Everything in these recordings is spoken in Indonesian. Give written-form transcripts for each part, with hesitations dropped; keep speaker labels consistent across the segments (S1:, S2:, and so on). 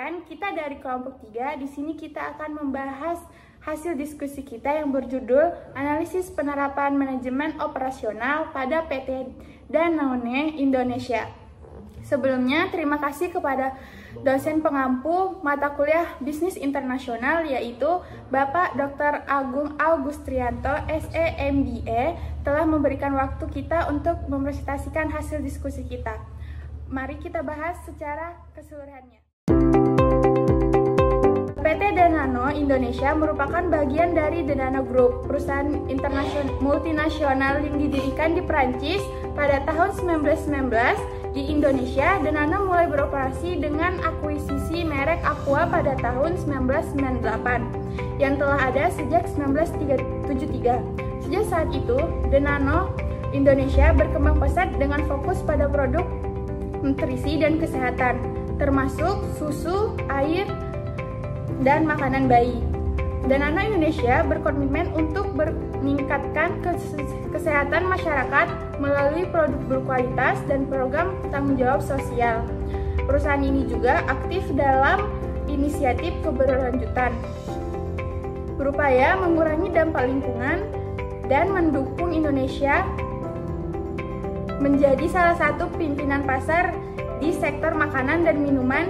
S1: Perkenalkan, kita dari kelompok 3. Di sini kita akan membahas hasil diskusi kita yang berjudul Analisis Penerapan Manajemen Operasional pada PT Danone Indonesia. Sebelumnya, terima kasih kepada dosen pengampu mata kuliah Bisnis Internasional, yaitu Bapak Dr. Agung Augustrianto, SE MBA, telah memberikan waktu kita untuk mempresentasikan hasil diskusi kita. Mari kita bahas secara keseluruhannya. PT Danone Indonesia merupakan bagian dari Danone Group, perusahaan multinasional yang didirikan di Prancis pada tahun 1919. Di Indonesia, Danone mulai beroperasi dengan akuisisi merek Aqua pada tahun 1998 yang telah ada sejak 1973. Sejak saat itu, Danone Indonesia berkembang pesat dengan fokus pada produk nutrisi dan kesehatan, termasuk susu, air, dan makanan bayi. Danone Indonesia berkomitmen untuk meningkatkan kesehatan masyarakat melalui produk berkualitas dan program tanggung jawab sosial. Perusahaan ini juga aktif dalam inisiatif keberlanjutan, berupaya mengurangi dampak lingkungan dan mendukung Indonesia menjadi salah satu pimpinan pasar di sektor makanan dan minuman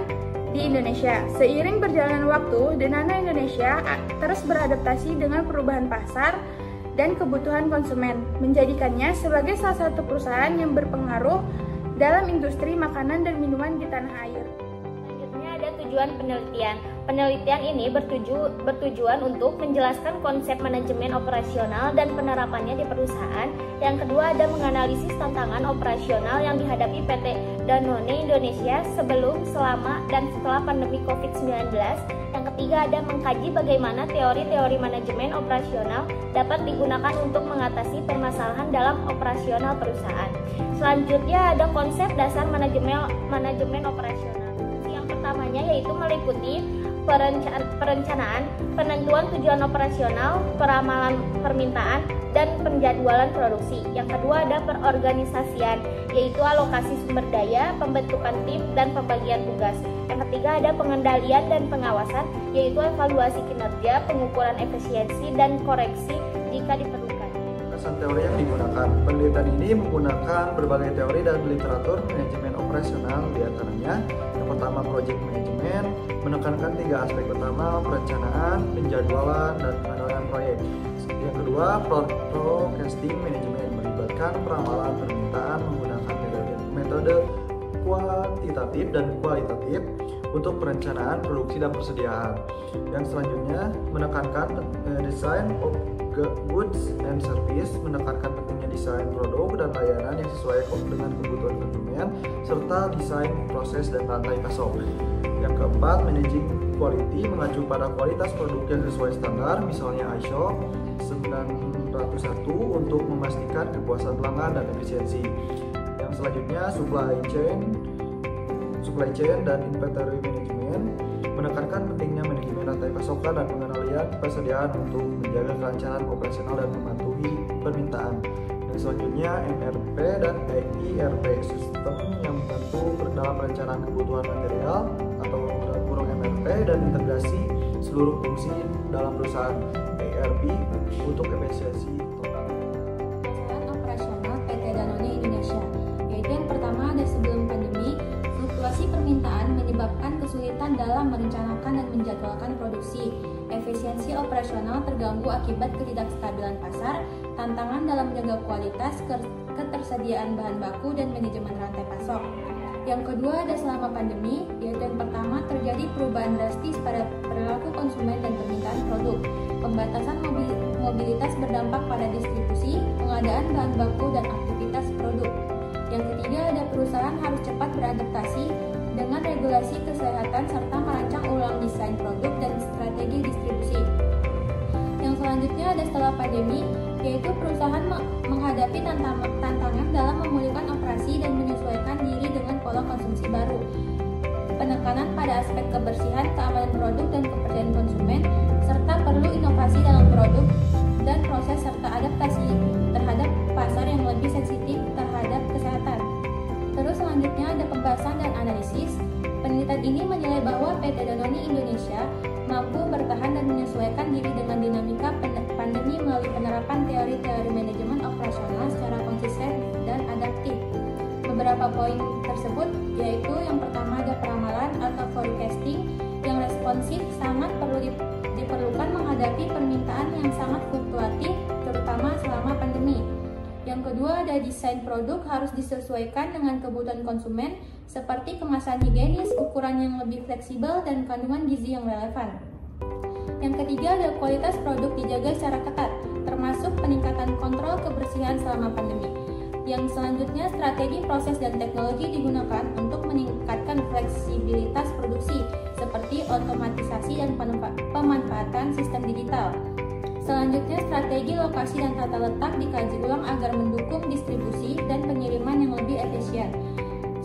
S1: di Indonesia. Seiring berjalannya waktu, Danone Indonesia terus beradaptasi dengan perubahan pasar dan kebutuhan konsumen, menjadikannya sebagai salah satu perusahaan yang berpengaruh dalam industri makanan dan minuman di tanah air.
S2: Selanjutnya ada tujuan penelitian. Penelitian ini bertujuan untuk menjelaskan konsep manajemen operasional dan penerapannya di perusahaan. Yang kedua ada menganalisis tantangan operasional yang dihadapi PT Danone Indonesia sebelum, selama, dan setelah pandemi COVID-19. Yang ketiga ada mengkaji bagaimana teori-teori manajemen operasional dapat digunakan untuk mengatasi permasalahan dalam operasional perusahaan. Selanjutnya ada konsep dasar manajemen operasional. Yang pertamanya yaitu meliputi perencanaan, penentuan tujuan operasional, peramalan permintaan, dan penjadwalan produksi. Yang kedua ada perorganisasian, yaitu alokasi sumber daya, pembentukan tim, dan pembagian tugas. Yang ketiga ada pengendalian dan pengawasan, yaitu evaluasi kinerja, pengukuran efisiensi, dan koreksi jika diperlukan.
S3: Dasar teori yang digunakan. Penelitian ini menggunakan berbagai teori dan literatur manajemen operasional, diantaranya yang pertama project management, menekankan 3 aspek utama: perencanaan, penjadwalan, dan pengendalian proyek. Yang kedua forecasting management, melibatkan peramalan permintaan menggunakan metode kuantitatif dan kualitatif untuk perencanaan, produksi, dan persediaan. Yang selanjutnya menekankan design of goods and service, menekankan pentingnya desain produk dan layanan yang sesuai dengan kebutuhan konsumen, serta desain proses dan rantai pasok. Yang keempat, managing quality, mengacu pada kualitas produk yang sesuai standar, misalnya ISO 901 untuk memastikan kepuasan pelanggan dan efisiensi. Yang selanjutnya, supply chain dan inventory management, menekankan pentingnya manajemen rantai pasokan dan pengendalian persediaan untuk menjaga kelancaran operasional dan mematuhi permintaan. Yang selanjutnya MRP dan EIRP, sistem yang membantu dalam perencanaan kebutuhan material atau kurang MRP dan integrasi seluruh fungsi dalam perusahaan. EIRP untuk efisiensi total.
S4: Perusahaan operasional PT Danone Indonesia, yaitu yang pertama ada sebelum pandemi. Fluktuasi permintaan menyebabkan kesulitan dalam merencanakan dan menjadwalkan produksi. Efisiensi operasional terganggu akibat ketidakstabilan pasar, tantangan dalam menjaga kualitas, ketersediaan bahan baku, dan manajemen rantai pasok. Yang kedua ada selama pandemi, yaitu yang pertama terjadi perubahan drastis pada perilaku konsumen dan permintaan produk. Pembatasan mobilitas berdampak pada distribusi, pengadaan bahan baku, dan aktivitas produk. Yang ketiga ada perusahaan harus cepat beradaptasi dengan regulasi kesehatan serta merancang ulang desain produk dan strategi distribusi. Yang selanjutnya ada setelah pandemi, yaitu perusahaan menghadapi tantangan dalam memulihkan operasi dan menyesuaikan diri dengan pola konsumsi baru. Penekanan pada aspek kebersihan, keamanan produk, dan kepercayaan konsumen, serta perlu inovasi dalam produk dan proses serta adaptasi terhadap pasar yang lebih sensitif terhadap kesehatan. Terus selanjutnya ada pembahasan dan analisis. Penelitian ini menilai bahwa PT Danone Indonesia mampu bertahan dan menyesuaikan diri dengan dinamika pandemi melalui penerapan teori-teori manajemen operasional secara konsisten dan adaptif. Beberapa poin tersebut yaitu yang pertama ada peramalan atau forecasting yang responsif sangat diperlukan menghadapi permintaan yang sangat fluktuatif terutama selama pandemi. Yang kedua ada desain produk harus disesuaikan dengan kebutuhan konsumen seperti kemasan higienis, ukuran yang lebih fleksibel, dan kandungan gizi yang relevan. Yang ketiga ada kualitas produk dijaga secara ketat, termasuk peningkatan kontrol kebersihan selama pandemi. Yang selanjutnya strategi proses dan teknologi digunakan untuk meningkatkan fleksibilitas produksi seperti otomatisasi dan pemanfaatan sistem digital. Selanjutnya, strategi lokasi dan tata letak dikaji ulang agar mendukung distribusi dan pengiriman yang lebih efisien.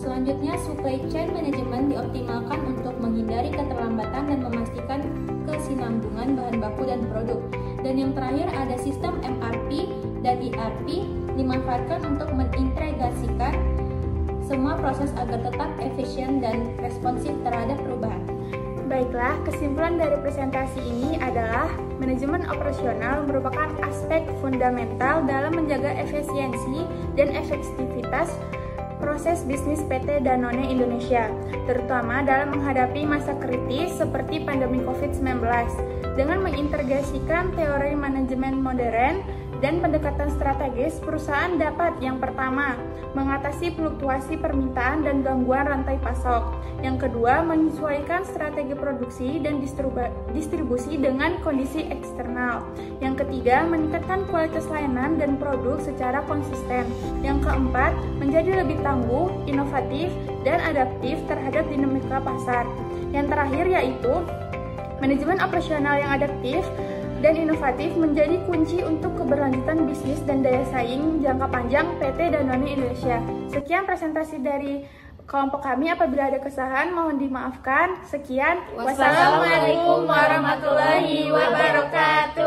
S4: Selanjutnya, supply chain management dioptimalkan untuk menghindari keterlambatan dan memastikan kesinambungan bahan baku dan produk. Dan yang terakhir ada sistem MRP dan ERP dimanfaatkan untuk mengintegrasikan semua proses agar tetap efisien dan responsif terhadap perubahan.
S1: Baiklah, kesimpulan dari presentasi ini adalah manajemen operasional merupakan aspek fundamental dalam menjaga efisiensi dan efektivitas proses bisnis PT Danone Indonesia, terutama dalam menghadapi masa kritis seperti pandemi COVID-19. Dengan mengintegrasikan teori manajemen modern dan pendekatan strategis, perusahaan dapat yang pertama, mengatasi fluktuasi permintaan dan gangguan rantai pasok. Yang kedua, menyesuaikan strategi produksi dan distribusi dengan kondisi eksternal. Yang ketiga, meningkatkan kualitas layanan dan produk secara konsisten. Yang keempat, menjadi lebih tangguh, inovatif, dan adaptif terhadap dinamika pasar. Yang terakhir yaitu manajemen operasional yang adaptif dan inovatif menjadi kunci untuk keberlanjutan bisnis dan daya saing jangka panjang PT Danone Indonesia. Sekian presentasi dari kelompok kami. Apabila ada kesalahan mohon dimaafkan. Sekian. Wassalamualaikum warahmatullahi wabarakatuh.